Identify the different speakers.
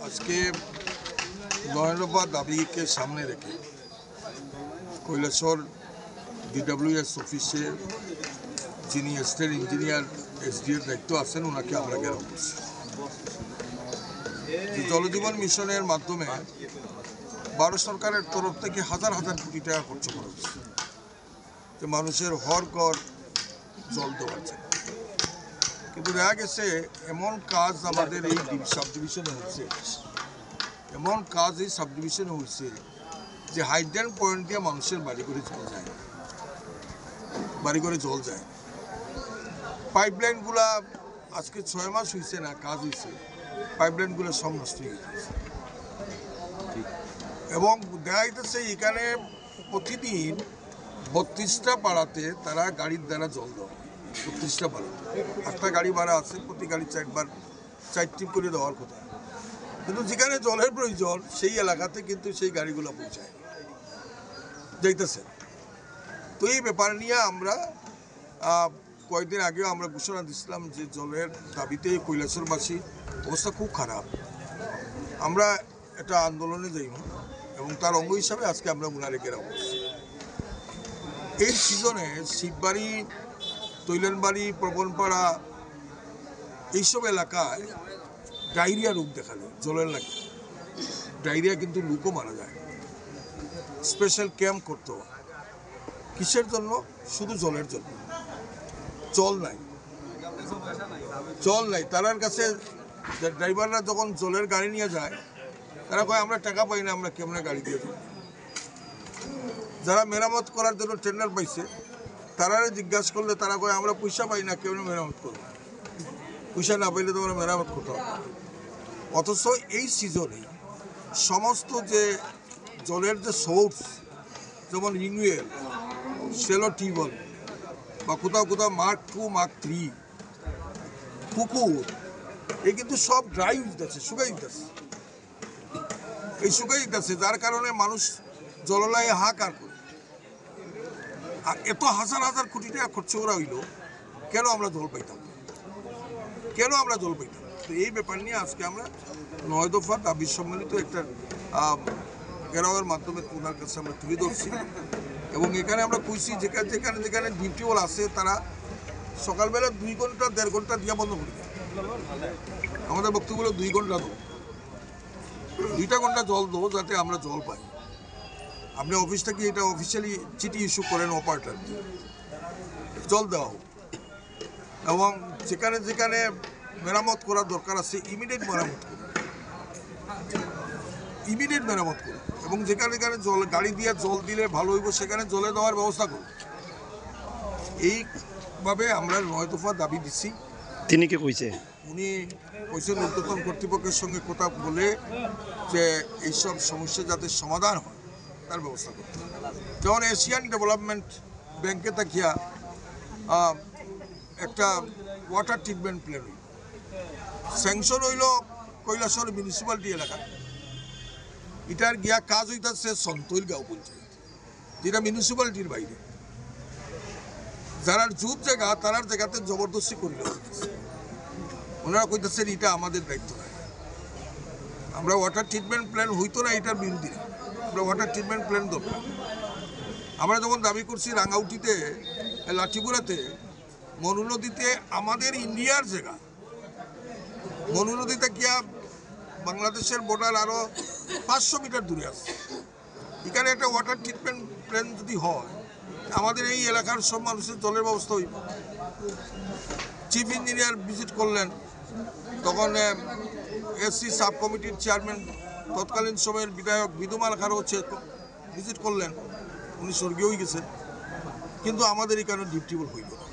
Speaker 1: আজকে 9 দফা দাবিকে সামনে রেখে কৈলাসর DWS অফিসে যিনি স্টেট ইঞ্জিনিয়ার SDর দায়িত্ব আছেন ওনাকে আমরা ঘেরাও করছি। জলজীবন মিশনের মাধ্যমে ভারত সরকারের তরফ থেকে হাজার হাজার কোটি টাকা খরচ করা হচ্ছে যে মানুষের হর ঘর জল দেওয়ার জন্য। কিন্তু দেখা গেছে এমন কাজ আমাদের এই সাব ডিভিশনে হচ্ছে, এমন কাজ এই সাব ডিভিশনে হচ্ছে যে হাইড্রেন পয়েন্ট দিয়ে মানুষের বাড়ি করে জল যায়, বাড়ি করে জল যায়। পাইপলাইনগুলা আজকে 6 মাস হয়েছে না কাজ হয়েছে, পাইপলাইনগুলো সব নষ্ট হয়ে গেছে। এবং দেখা যাচ্ছে এখানে প্রতিদিন 32টা পাড়াতে তারা গাড়ির দ্বারা জল দেওয়া, 32টা পাড়াতে 8টা গাড়ি ভাড়া আছে, প্রতি গাড়ি 4 ট্রিপ করে দেওয়ার কথা। কিন্তু যেখানে জলের প্রয়োজন সেই এলাকাতে কিন্তু সেই গাড়িগুলো পৌঁছায় যাইতেছে। তো এই ব্যাপার নিয়ে আমরা কয়েকদিন আগেও আমরা ঘোষণা দিচ্ছিলাম যে জলের দাবিতে কৈলাসরবাসী অবস্থা খুব খারাপ, আমরা একটা আন্দোলনে যাইব এবং তার অঙ্গ হিসাবে আজকে আমরা উনারে ঘেরাও করছি। এই সিজনে শিববাড়ি, তৈলেনবাড়ি, প্রবণপাড়া এইসব এলাকায় ডায়রিয়া রোগ দেখা যায় জলের লাগে। ডায়রিয়া কিন্তু লোকও মারা যায়। স্পেশাল ক্যাম্প করতে হয় কিসের জন্য? শুধু জলের জন্য। জল নাই, জল নাই। তার কাছে ড্রাইভাররা যখন জলের গাড়ি নিয়ে যায় তারা কয় আমরা টাকা পাই না, আমরা কেমনে গাড়ি দিয়ে দেব। যারা মেরামত করার জন্য টেন্ডার পাইছে তারা জিজ্ঞাসা করলে তারা কয় আমরা পয়সা পাই না, কেমনে মেরামত করবো, পয়সা না পাইলে তো আমরা মেরামত করতে হবে। অথচ এই সিজনে সমস্ত যে জলের যে সোর্স, যেমন রিনিউয়েল, শ্যালো টিউবওয়েল বা কোথাও কোথাও Mark 2, Mark 3 পুকুর, এই কিন্তু সব ড্রাই হইতেছে, শুকাই দিতেছে। এই শুকাই দিতেছে যার কারণে মানুষ জললায় হাহাকার করে। আর এত হাজার হাজার কোটি টাকা খরচ করা হইল, কেন আমরা জল পাইতাম, কেন আমরা জল পাইতাম? তো এই ব্যাপার নিয়ে আজকে আমরা 9 দফা দাবি সম্মিলিত একটা ঘেরাওয়ের মাধ্যমে ওনার কাছে আমরা তুলে ধরছি। এবং এখানে আমরা কইছি যেখানে যেখানে যেখানে ডিউটিওয়াল আছে তারা সকালবেলা 2 ঘন্টা 1.5 ঘন্টা দিয়া বন্ধ করে দেয়। আমাদের বক্তব্য হলো 2 ঘন্টা দেবো, 2টা ঘন্টা জল দেবো যাতে আমরা জল পাই। আপনি অফিস থেকে এটা অফিসিয়ালি চিঠি ইস্যু করেন অপারেটর, জল দেওয়া হোক। এবং যেখানে যেখানে মেরামত করার দরকার আছে ইমিডিয়েট মেরামত করুন, ইমিডিয়েট মেরামত করুন। এবং যেখানে যেখানে জল গাড়ি দিয়ে জল দিলে ভালো হইব সেখানে জলে দেওয়ার ব্যবস্থা করুন। এইভাবে আমরা 9 দফা দাবি দিচ্ছি।
Speaker 2: তিনি কি কইছে?
Speaker 1: উনি কইছেন ঊর্ধ্বতন কর্তৃপক্ষের সঙ্গে কথা বলে যে এইসব সমস্যা যাতে সমাধান হয় তার ব্যবস্থা করতে। যেমন এশিয়ান ডেভেলপমেন্ট ব্যাংকে তাকিয়া একটা ওয়াটার ট্রিটমেন্ট প্ল্যান হইল, স্যাংশন হইল কৈলাসর মিউনিসিপ্যালিটি এলাকা। এটার গিয়া কাজ হইতেছে সন্তৈলগাঁও পঞ্চায়েত, যেটা মিউনিসিপ্যালিটির বাইরে। যারা জুত জায়গা তারার জায়গাতে জবরদস্তি করিল, ওনারা কইতেছেন এটা আমাদের দায়িত্ব নয়। আমরা ওয়াটার ট্রিটমেন্ট প্ল্যান হইতো না এটার বিরোধী, আমরা ওয়াটার ট্রিটমেন্ট প্ল্যান দরকার। আমরা যখন দাবি করছি রাঙ্গাউটিতে, লাঠিপুরাতে, মনু নদীতে, আমাদের ইন্ডিয়ার জায়গা মনু নদীতে গিয়া বাংলাদেশের বর্ডার আরও 500 মিটার দূরে আছে। এখানে একটা ওয়াটার ট্রিটমেন্ট প্ল্যান যদি হয় আমাদের এই এলাকার সব মানুষের জলের ব্যবস্থা হইব। চিফ ইঞ্জিনিয়ার ভিজিট করলেন, তখন এসসি সাব কমিটির চেয়ারম্যান তৎকালীন সময়ের বিধায়ক বিধুমাল খারও ভিজিট করলেন, উনি স্বর্গীয় হয়ে গেছেন। কিন্তু আমাদের এখানে ডিউটিবল হইল না।